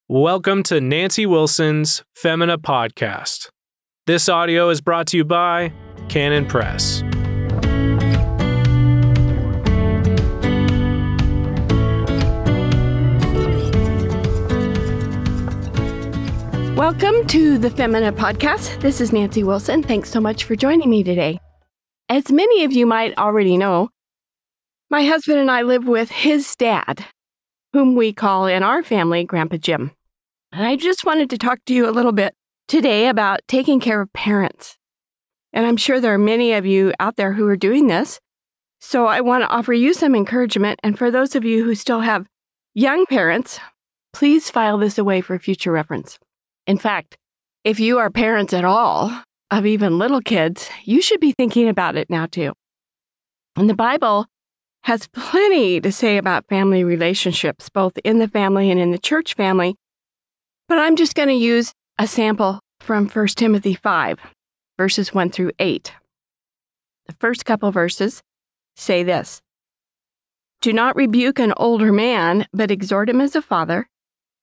Welcome to Nancy Wilson's Femina Podcast. This audio is brought to you by Canon Press. Welcome to the Femina Podcast. This is Nancy Wilson. Thanks so much for joining me today. As many of you might already know, my husband and I live with his dad, whom we call in our family Grandpa Jim. And I just wanted to talk to you a little bit today about taking care of parents. And I'm sure there are many of you out there who are doing this. So I want to offer you some encouragement. And for those of you who still have young parents, please file this away for future reference. In fact, if you are parents at all of even little kids, you should be thinking about it now too. And the Bible has plenty to say about family relationships, both in the family and in the church family. But I'm just going to use a sample from 1 Timothy 5, verses 1 through 8. The first couple verses say this: "Do not rebuke an older man, but exhort him as a father,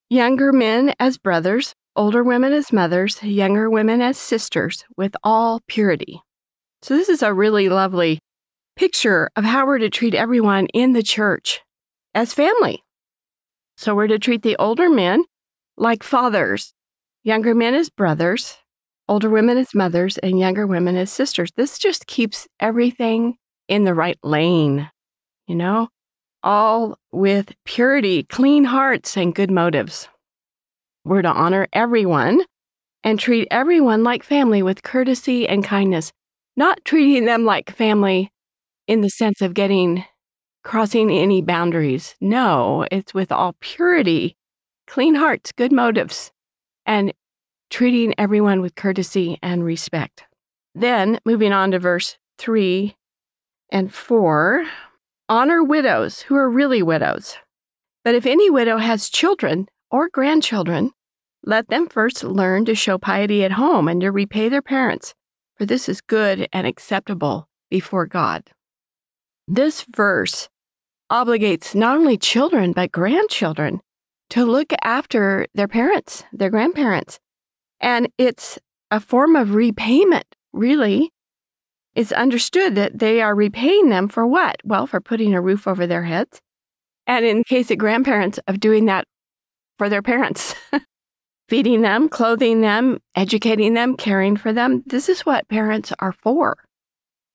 younger men as brothers, older women as mothers, younger women as sisters, with all purity." So this is a really lovely picture of how we're to treat everyone in the church as family. So we're to treat the older men like fathers, younger men as brothers, older women as mothers, and younger women as sisters. This just keeps everything in the right lane, all with purity, clean hearts, and good motives. We're to honor everyone and treat everyone like family with courtesy and kindness, not treating them like family in the sense of crossing any boundaries. No, it's with all purity, clean hearts, good motives, and treating everyone with courtesy and respect. Then, moving on to verse 3 and 4, honor widows who are really widows. But if any widow has children or grandchildren, let them first learn to show piety at home and to repay their parents, for this is good and acceptable before God. This verse obligates not only children, but grandchildren to look after their parents, their grandparents. And it's a form of repayment, really. It's understood that they are repaying them for what? Well, for putting a roof over their heads. And in the case of grandparents, of doing that for their parents, feeding them, clothing them, educating them, caring for them. This is what parents are for.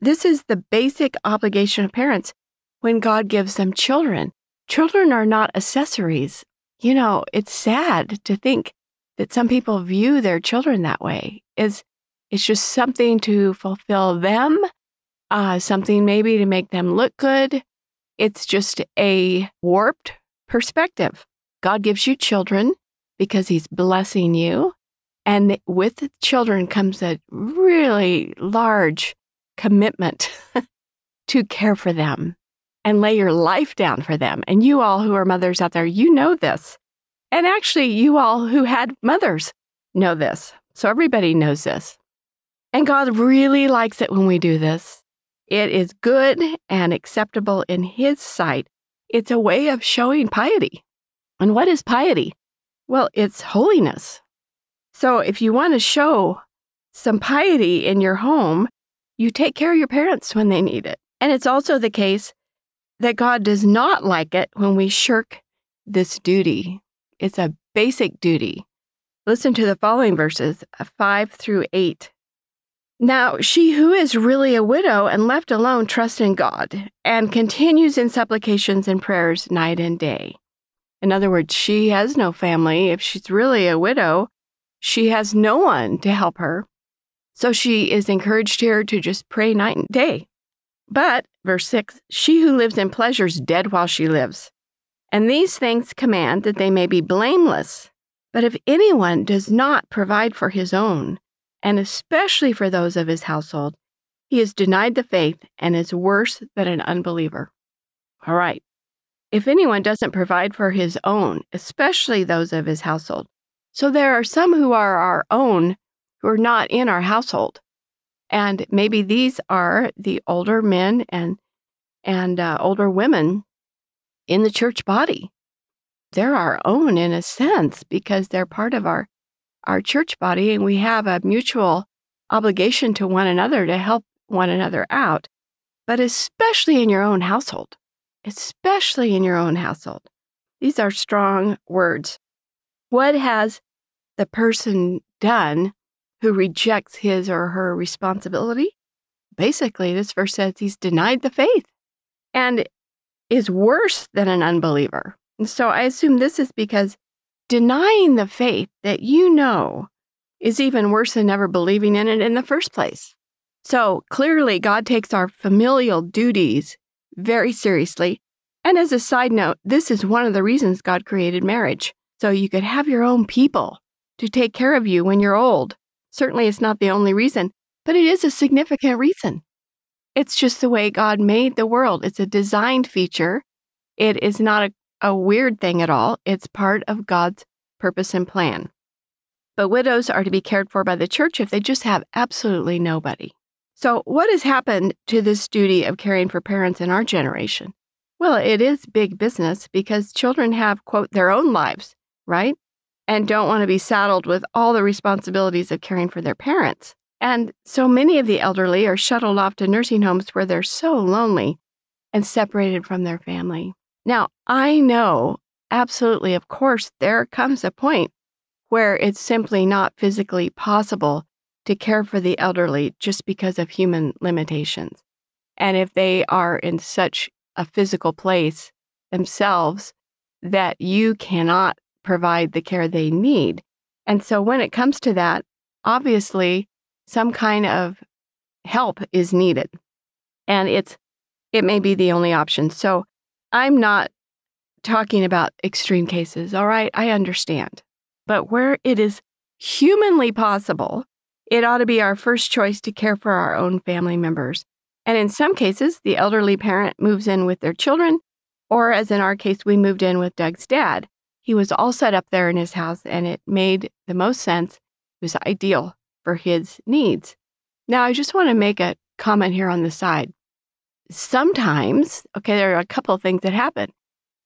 This is the basic obligation of parents when God gives them children. Children are not accessories. It's sad to think that some people view their children that way. It's just something to fulfill them, something maybe to make them look good. It's just a warped perspective. God gives you children because He's blessing you. And with children comes a really large commitment to care for them and lay your life down for them. And you all who are mothers out there, you know this. And actually, you all who had mothers know this. So everybody knows this. And God really likes it when we do this. It is good and acceptable in His sight. It's a way of showing piety. And what is piety? Well, it's holiness. So if you want to show some piety in your home, you take care of your parents when they need it. And it's also the case that God does not like it when we shirk this duty. It's a basic duty. Listen to the following verses, 5 through 8. "Now, she who is really a widow and left alone trusts in God and continues in supplications and prayers night and day." In other words, she has no family. If she's really a widow, she has no one to help her. So she is encouraged here to just pray night and day. But, verse 6, "She who lives in pleasure is dead while she lives. And these things command that they may be blameless. But if anyone does not provide for his own, and especially for those of his household, he is denied the faith and is worse than an unbeliever." All right. If anyone doesn't provide for his own, especially those of his household. So there are some who are our own who are not in our household. And maybe these are the older men and older women in the church body. they're our own in a sense because they're part of our church body, and we have a mutual obligation to one another to help one another out. But especially in your own household, especially in your own household. These are strong words. What has the person done who rejects his or her responsibility? Basically, this verse says he's denied the faith and is worse than an unbeliever. And so I assume this is because denying the faith that you know is even worse than never believing in it in the first place. So clearly, God takes our familial duties very seriously. And as a side note, this is one of the reasons God created marriage. So you could have your own people to take care of you when you're old. Certainly, it's not the only reason, but it is a significant reason. It's just the way God made the world. It's a designed feature. It is not a weird thing at all. It's part of God's purpose and plan. But widows are to be cared for by the church if they just have absolutely nobody. So what has happened to this duty of caring for parents in our generation? Well, it is big business because children have, quote, their own lives, right? And don't want to be saddled with all the responsibilities of caring for their parents. And so many of the elderly are shuttled off to nursing homes where they're so lonely and separated from their family. Now, I know, absolutely, of course, there comes a point where it's simply not physically possible to care for the elderly just because of human limitations. And if they are in such a physical place themselves that you cannot provide the care they need. And so when it comes to that, obviously, some kind of help is needed. And it may be the only option. So I'm not talking about extreme cases, all right? I understand. But where it is humanly possible, it ought to be our first choice to care for our own family members. And in some cases, the elderly parent moves in with their children, or as in our case, we moved in with Doug's dad. He was all set up there in his house, and it made the most sense. It was ideal for his needs. Now, I just want to make a comment here on the side. Sometimes, there are a couple of things that happen.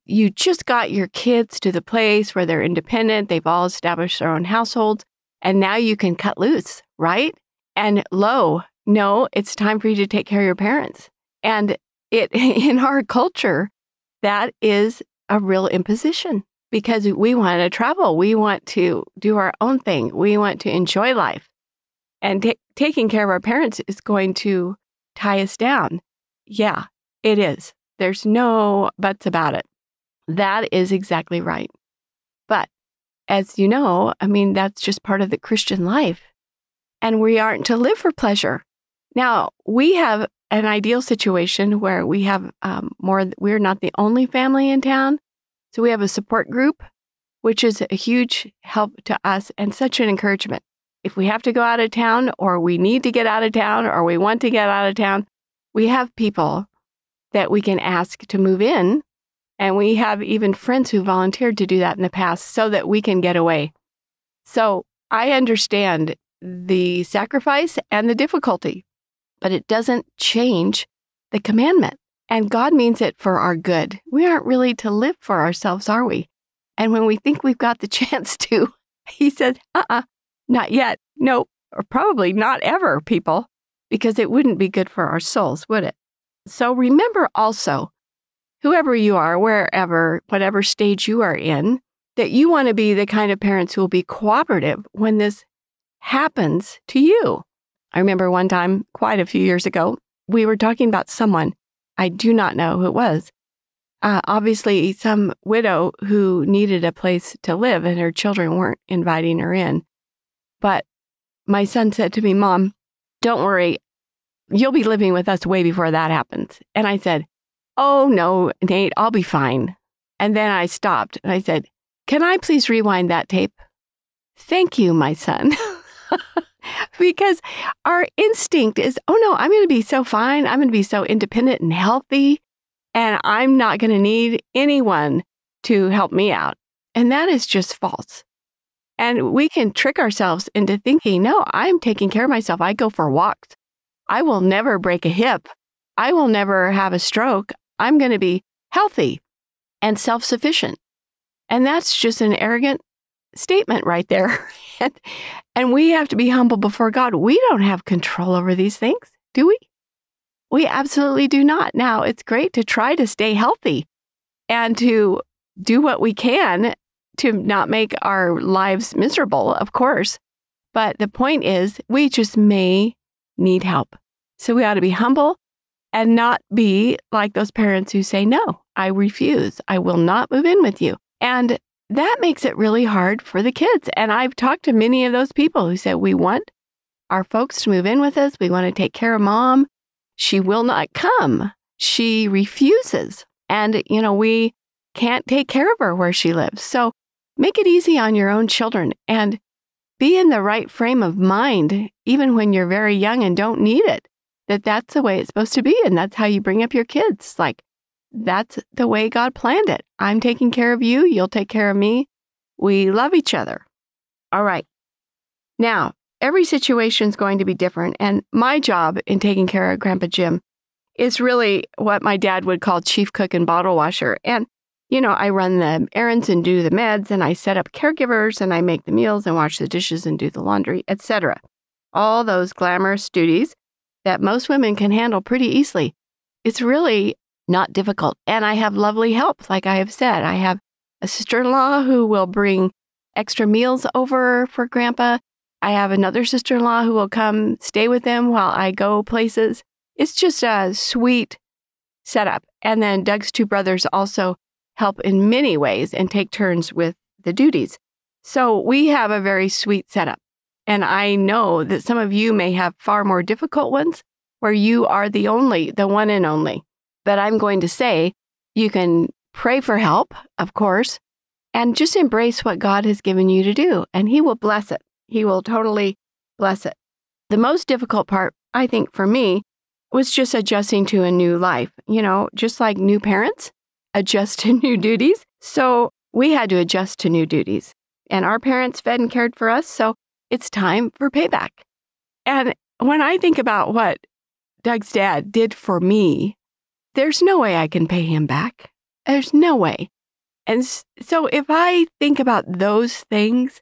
You just got your kids to the place where they're independent, they've all established their own households, and now you can cut loose, right? And no, it's time for you to take care of your parents. And in our culture, that is a real imposition because we want to travel. We want to do our own thing. We want to enjoy life. And taking care of our parents is going to tie us down. Yeah, it is. There's no buts about it. That is exactly right. But as you know, that's just part of the Christian life. And we aren't to live for pleasure. Now, we have an ideal situation where we have we're not the only family in town. So we have a support group, which is a huge help to us and such an encouragement. If we have to go out of town or we need to get out of town or we want to get out of town, we have people that we can ask to move in. And we have even friends who volunteered to do that in the past so that we can get away. So I understand the sacrifice and the difficulty, but it doesn't change the commandment. And God means it for our good. We aren't really to live for ourselves, are we? And when we think we've got the chance to, he says, not yet. No, or probably not ever, people, because it wouldn't be good for our souls, would it? So remember also, whoever you are, wherever, whatever stage you are in, that you want to be the kind of parents who will be cooperative when this happens to you. I remember one time, quite a few years ago, we were talking about someone, I do not know who it was, obviously some widow who needed a place to live and her children weren't inviting her in. But my son said to me, Mom, don't worry, you'll be living with us way before that happens. And I said, oh no, Nate, I'll be fine. And then I stopped and I said, can I please rewind that tape? Thank you, my son. Because our instinct is, oh no, I'm going to be so fine. I'm going to be so independent and healthy. And I'm not going to need anyone to help me out. And that is just false. And we can trick ourselves into thinking, no, I'm taking care of myself. I go for walks. I will never break a hip. I will never have a stroke. I'm going to be healthy and self-sufficient. And that's just an arrogant statement right there. And we have to be humble before God. We don't have control over these things, do we? We absolutely do not. Now, it's great to try to stay healthy and to do what we can to not make our lives miserable, of course. But the point is, we just may need help. So we ought to be humble and not be like those parents who say, no, I refuse. I will not move in with you. And that makes it really hard for the kids. And I've talked to many of those people who said, we want our folks to move in with us. We want to take care of mom. She will not come. She refuses. And, we can't take care of her where she lives. So make it easy on your own children and be in the right frame of mind, even when you're very young and don't need it, that's the way it's supposed to be. And that's how you bring up your kids. Like, that's the way God planned it. I'm taking care of you. You'll take care of me. We love each other. All right. Now, every situation is going to be different. And my job in taking care of Grandpa Jim is really what my dad would call chief cook and bottle washer. And, I run the errands and do the meds, and I set up caregivers, and I make the meals and wash the dishes and do the laundry, etc. All those glamorous duties that most women can handle pretty easily. It's really not difficult. And I have lovely help. Like I have said, I have a sister-in-law who will bring extra meals over for Grandpa. I have another sister-in-law who will come stay with him while I go places. It's just a sweet setup. And then Doug's two brothers also help in many ways and take turns with the duties. So we have a very sweet setup. And I know that some of you may have far more difficult ones where you are the one and only. But I'm going to say you can pray for help, of course, and just embrace what God has given you to do. And He will bless it. He will totally bless it. The most difficult part, I think, for me, was just adjusting to a new life. Just like new parents adjust to new duties. So we had to adjust to new duties. And our parents fed and cared for us, so it's time for payback. And when I think about what Doug's dad did for me, there's no way I can pay him back. There's no way. And so if I think about those things,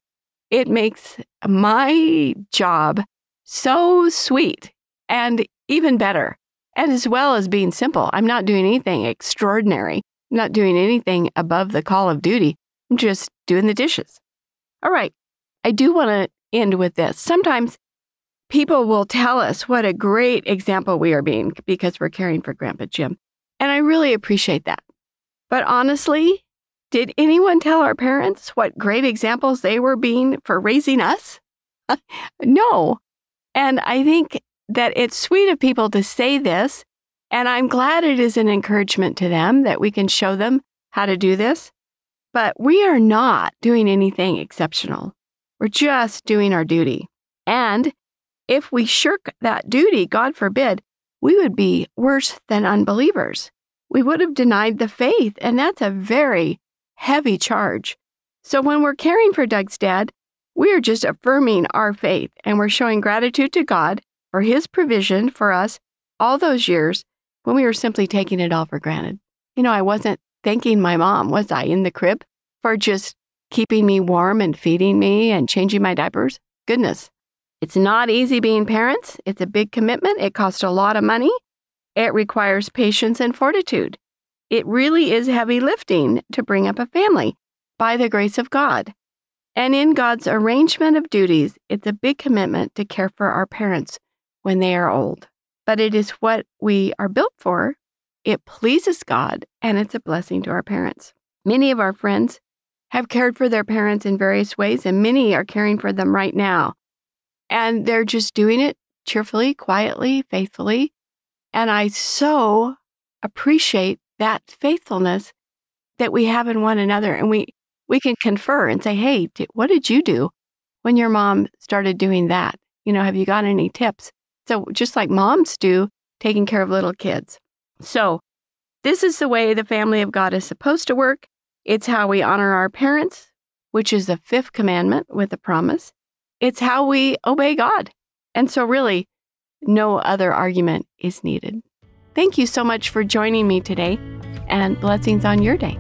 it makes my job so sweet and even better. And as well as being simple, I'm not doing anything extraordinary. I'm not doing anything above the call of duty. I'm just doing the dishes. All right. I do want to end with this. Sometimes people will tell us what a great example we are being because we're caring for Grandpa Jim. And I really appreciate that. But honestly, did anyone tell our parents what great examples they were being for raising us? No. And I think that it's sweet of people to say this, and I'm glad it is an encouragement to them that we can show them how to do this. But we are not doing anything exceptional. We're just doing our duty. And if we shirk that duty, God forbid, we would be worse than unbelievers. We would have denied the faith, and that's a very heavy charge. So when we're caring for Doug's dad, we are just affirming our faith, and we're showing gratitude to God for His provision for us all those years when we were simply taking it all for granted. I wasn't thanking my mom, was I, in the crib for just keeping me warm and feeding me and changing my diapers? Goodness. It's not easy being parents. It's a big commitment. It costs a lot of money. It requires patience and fortitude. It really is heavy lifting to bring up a family by the grace of God. And in God's arrangement of duties, it's a big commitment to care for our parents when they are old. But it is what we are built for. It pleases God, and it's a blessing to our parents. Many of our friends have cared for their parents in various ways, and many are caring for them right now. And they're just doing it cheerfully, quietly, faithfully. And I so appreciate that faithfulness that we have in one another. And we can confer and say, hey, what did you do when your mom started doing that? Have you got any tips? So just like moms do, taking care of little kids. So this is the way the family of God is supposed to work. It's how we honor our parents, which is the fifth commandment with a promise. It's how we obey God. And so really, no other argument is needed. Thank you so much for joining me today, and blessings on your day.